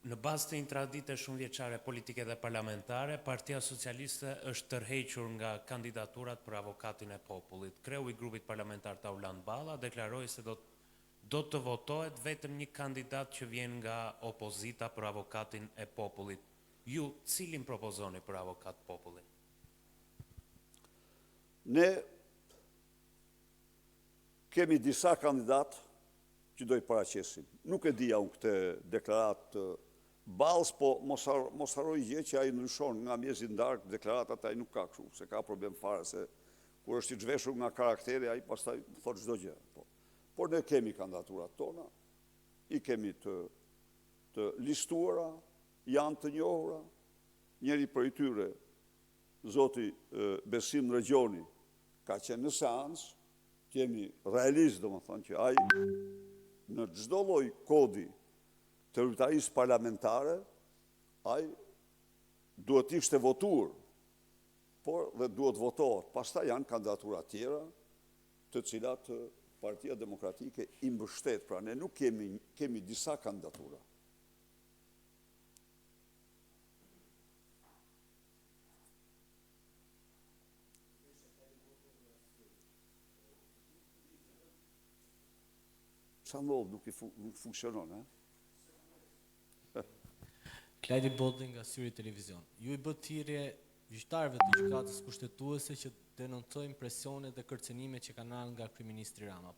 Në bazë të një tradite shumë vjeçare politike dhe parlamentare, Partia Socialiste është tërhequr nga kandidaturat për avokatin e popullit. Kreu i grupit parlamentar Tauland Balla deklaroi se do të votohet vetëm një kandidat që vjen nga opozita për avokatin e popullit. Ju cilin propozoni për avokat populli? Ne kemi disa kandidat që do i paraqesim. Nuk e dija unë këtë deklarat Ballës, po mos harroj gjë që ai ndryshon nga mjezi ndark deklaratat, ai nuk ka kështu, se ka problem fare se kur është i zhveshur nga karakteri ai pastaj thot çdo gjë. Por ne kemi kandidaturat tona, i kemi të listuara, janë të njohura. Njëri prej tyre, zoti Besim Regjoni, ka qenë në seancë, kemi realist, domethënë që ai në çdo lloj kodi të rrytarisë parlamentare, ai duhet ishte votuar, por dhe duhet votohet. Pastaj janë kandidatura tjera, të cilat Partia Demokratike i mbështet. Pra ne nuk kemi disa kandidatura. Sa ndodh nuk funksionon, Klajdi Bolding nga Syri Televizion. Ju i bët thirrje gjyqtarëve të gjykatës kushtetuese që denoncojnë presionet dhe kërcënimet që kanë ardhur nga kryeministri Rama.